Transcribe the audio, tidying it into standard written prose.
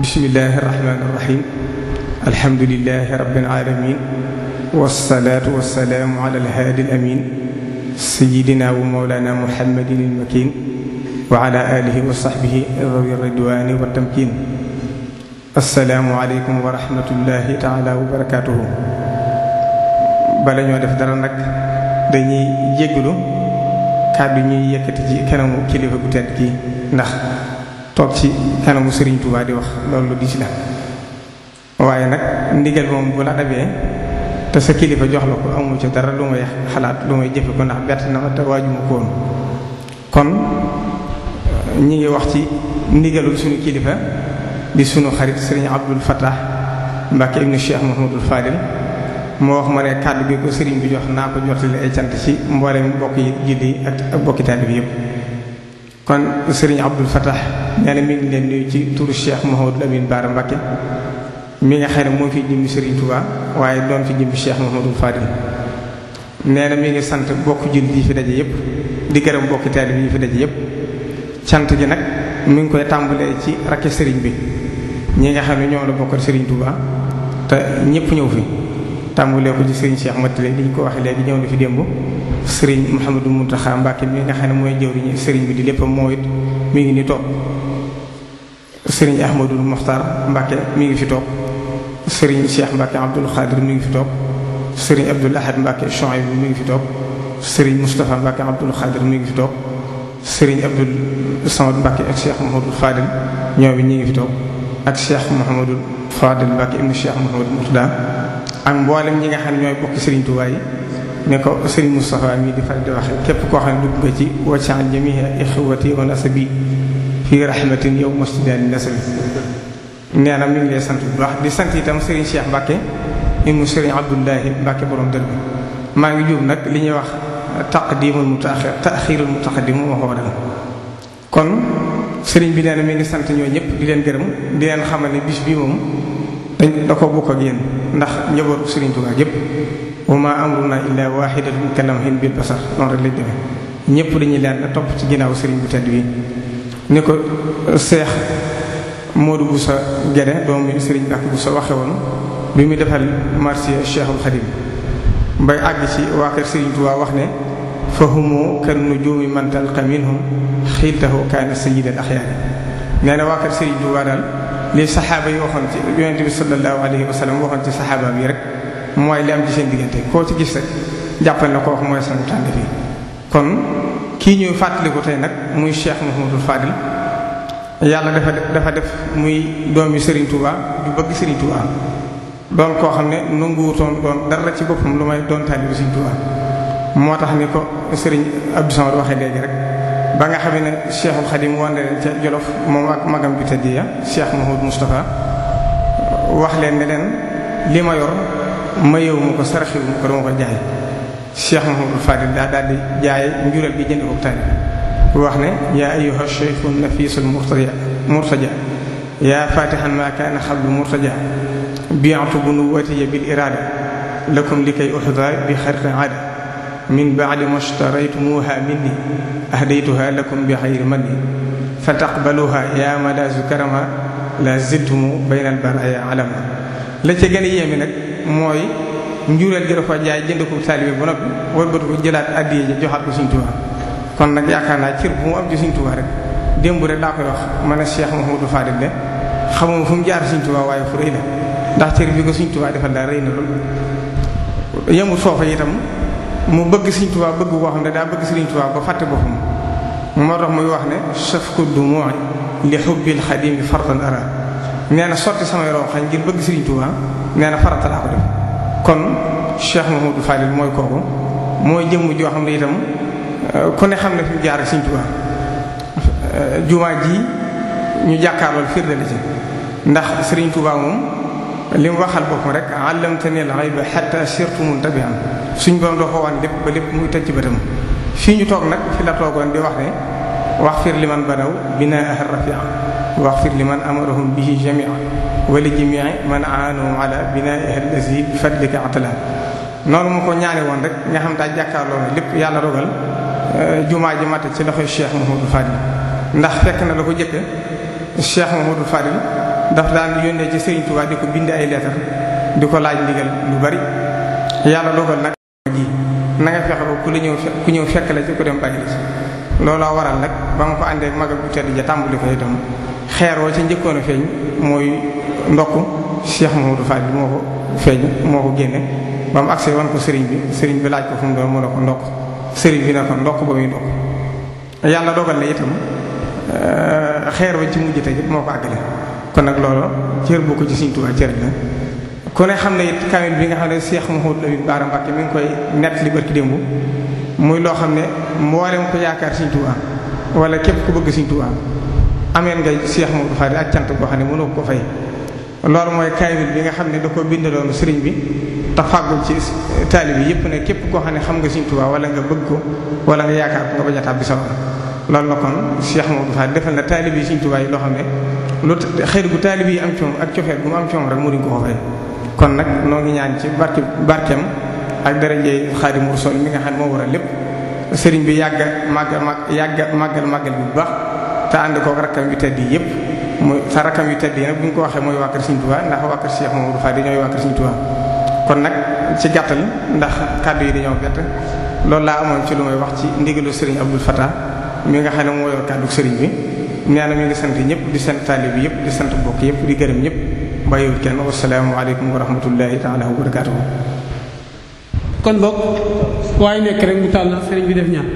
bismillahi irrahmani irrahim alhamdulilahi rabbil alamin wassalaatu wassalaamu ala alhaadi alamin sayidina wa mawlana muhammadin almakin wa ala alihi wa sahbihi rawi ridwani wa tamkin assalaamu aleykum wa rahmatullahi taala wa barakatuhu. bala ñoo def dara nag dañuy jégglu kàddu ñuy yëkkati ci kanamu kilifa gu tedd gi ndax toog ci kanamu Sëriñ Tuubaa di wax loolu di ci la waaye nag ndigal moom bu la dabee te sa kilifa jox la ko amu ci dara lu may xalaat lu may jëfe ko ndax bett na ma te waajuma ko woon kon ñi ngi wax ci ndigalul suñu kilifa di suñu xarit Sëriñ Abdul Fattah Mbàkke ibnu Cheikh Mouhamadul Fadil moo wax ma ne kàddu gi ko sëriñ bi jox naa ko jottali ay cant ci mboolem mbokk yi julli ak bokki taalibe yépp kon sëriñ Abdul Fattah nee na mi ngi leen nuyu ci turu Cheikh Mouhamadul Amin Baara Mbàkke mi nga xam ne moo fi jëmbi Sëriñ Tuubaa waaye doon fi jëmbi Cheikh Mouhamadul Fadil nee na mi ngi sant bokk julli yi fi daje yépp di gërëm bokki taalibe yi fi daje yépp cant gi nag mi ngi koy tàmbalee ci rakki sëriñ bi ñi nga xam ne ñoom la bokkal Sëriñ Tuubaa te ñépp ñëw fi tàmbalee ko ci sëriñ Cheikh Matile li ñu ko waxee léegi ñëw na fi démb sëriñ Mouhamadou Mountakha Mbacke mi nga xam ne mooy jëwriñu sëriñ bi di lépp moo it mi ngi ni toog sëriñ Ahmadou Mokhtar Mbacke mi ngi fi toog sëriñ Cheikh Mbacke Abdoul Khadir mi ngi fi toog sëriñ Abdoul Ahad Mbacke Chouaib mi ngi fi toog sëriñ Moustapha Mbacke Abdoul Khadir mi ngi fi toog sëriñ Abdoul Samad Mbacke ak Cheikh Mouhamadou Fadil ñoom it ñi ngi fi toog ak Cheikh Mouhamadou Fadil Mbacke ibnu Cheikh Mouhamadou Mourtada ak mboolem ñi nga xam ne ñooy bokki Sëriñ Tuubaa yi ne ko Sëriñ Moustapha mii di faral di waxe képp koo xam ne dugg nga ci waccan jami'a ixwati wa nasabi fii rahmatin yow masjidani nasabi nee na mi ngi lay sant bu baax di sant itam Sëriñ Cheikh Mbacke ibnu Sëriñ Abdullahi Mbacke borom dër bi maa ngi jub nag li ñuy wax taqdimul mutaaxir taaxirul mutaqaddim moo ko waral kon sëriñ bi nee na mi ngi sant ñoo ñëpp di leen gërëm di leen xamal ne bis bi moom dañ da ko bokk ak yéen ndax njabootu Sëriñ Tuubaa yépp wa ma amruna illa wahidatun kalamhin bil basar noonu rek lañ demee ñëpp dañuy leen topp ci ginnaaw sëriñ bu tedd bi ni ko Seex Modou Boussa Guédé doomu Sëriñ Mbàkke Boussa waxe woon bi mu defal marché Cheikhul Khadim bay àgg ci waa kër Sëriñ Tuubaa wax ne fa humu kan nujuumi man talqa minhum xiiltahu kaana sayyidal axyaari nee na waa kër Sëriñ Tuubaa daal li saxaaba yi waxoon ci yonente bi sallallahu alayhi wa sallam waxoon ci saxaaba bi rek mooy li am ci seen diggante koo ci gis rek jàppal na ko wax mooy sama tànn fii kon kii ñuy fàttaliku tey nag muy Cheikh Mouhamadou Fadil yàlla dafa def muy doomi Sëriñ Tuubaa du bëgg Sëriñ Tuubaa doon koo xam ne nanguwutoon doon dara ci boppam lu may doon taalibu Sëriñ Tuubaa moo tax ni ko Sëriñ Abdou Samad waxee léegi rek ba nga xam ne Cheikhul Khadim wan na leen ca Jolof moom ak magam bi tëdd ya Cheikh Mouhamadou Moustapha wax leen ne leen li ma yor mayewu ma ko saraxiwu ma ko dama ko jaay Cheikh Mouhamadou Fadil daal di jaay njural bi jënd ko taalib wax ne yaa ayyuha cheikhu nafisul murtaja yaa fatihan ma kaana xablu murtaja bi'tu bunuwatiya bil irada lakum likay uxda bi xarqi aada min ba'di mashtaraytumuha minni ahdaytuha lakum bi xayri manni fataqbaluha ya malazu karama la zidtumu bayna albaraya alama la ca gën a yéeme nag mooy njuréel gi da ko jaay jënd ko taalibe ba noppi wëlbatu ko jëlaat addiye ja joxaat ko Sëriñ Tuubaa kon nag yaakaar naa cër bu mu am ci Sëriñ Tuubaa rek démb rek laa koy wax man a Cheikh Mouhamadou Fadil de xamuma fu mu jaar Sëriñ Tuubaa waaye fu rëy la ndax cër bi ko Sëriñ Tuubaa defal daal rëy na lool yemul foofa itam mu bëgg Sëriñ Tuubaa bëgg koo xam ne daa bëgg Sëriñ Tuubaa ba fàtte boppam moo tax muy wax ne safku dumu'i li hubbil xadimi fardan ara nee na sotti samay ronxañ ngir bëgg Sëriñ Tuubaa nee na farata laa ko def kon Cheikh Mouhamadou Fadil mooy kooku mooy jëmm joo xam ne itam ku ne xam ne fi mu jaar Sëriñ Tuubaa jumaa ji ñu jàkkaarlool firnde la ci ndax Sëriñ Tuubaa moom li mu waxal boppam rek allamtani al-ghayba hatta sirtu muntabihan suñ borom doo ko wan lépp ba lépp muy tëj ci bëtam fii ñu toog nag fi la toogoon di wax ne waxfir liman banaw binaaha rafia waxfir liman amarahum bihi jamia wa li jamii man aanahum ala binaaha allazi bi fadlika atala noonu mu ko ñaane woon rek nga xam daa jàkkaarloo ne lépp yàlla dogal jumaa ji matte ci loxoy Cheikh Mouhamadou Fadil ndax fekk na la ko jëkk Cheikh Mouhamadou Fadil daf daan yónnee ci Serigne Touba di ko bind ay leetar di ko laaj ndigal lu bari yàlla dogal nag ji na nga fexe ba ku ñëw fekk la ci ku dem bàyyi la ci looloo waral nag ba nga ko àndee ak magal bu tedd ja tàmbali ko itam xeer woo ci njëkkoon a feeñ mooy ndokk Cheikh Mouhamadou Fall bi moo ko feeñ moo ko génne ba mu agsee wan ko sëriñ bi laaj ko fu mu doon mu ne ko ndokk sëriñ bi ne ko ndokk ba muy ndokk yàlla dogal na itam xeer wa ci mujj tey moo ko àggale kon nag loolu cër bu ko ci Sëriñ Tuubaa cër la ku ne xam ne it kamil bi nga xam ne Cheikh Mouhamadou Lamine Bara Mbacké mi ngi koy nett li barki démb muy loo xam ne mboolem ko yaakaar Sëriñ Tuubaa wala képp ku bëgg Sëriñ Tuubaa ameen nga Cheikh Mouhamadou Fadi ak cant boo xam ne mënoo ko fay loolu mooy kamil bi nga xam ne da ko bindaloon sëriñ bi te fàggul ci taalib yi yëpp ne képp koo xam ne xam nga Sëriñ Tuubaa wala nga bëgg ko wala nga yaakaar ko nga bañ a tàbbi sawar loolu la kon Cheikh Mouhamadou Fadi defal na taalib yi Sëriñ Tuubaa yi loo xam ne lu xëy gu taalib yi am ci moom ak cofeel gu mu am ci moom rek mënuñ ko ko fay kon nag noo ngi ñaan ci barkeem ak darajey Xaadimu Rasuul mi nga xam ne moo war a lépp sëriñ bi yàgga màggal bi bu baax te ànd kook rakkam yu tedd yi yëpp mooy sa rakkam yu tedd yi nag bu ñu ko waxee mooy waa kër Sëriñ Tuubaa ndax waa kër Cheikh Mouhamadou Fadi ñooy waa kër Sëriñ Tuubaa kon nag ci gàttal ndax kàddu yi dañoo bett loolu laa amoon ci lu may wax ci ndigalu sëriñ Abdul Fattah mi nga xam ne moo yor kàddu sëriñ bi nee na mi ngi sant ñëpp di sant taalib bi yëpp di sant bokk yëpp di gërëm ñëpp bàyyiwul kenn wasalaamu aleykum wa rahmatullahi taala wa barakaatuhu kon bokk waaye nekk rek mu tàll sëriñ bi def ñaan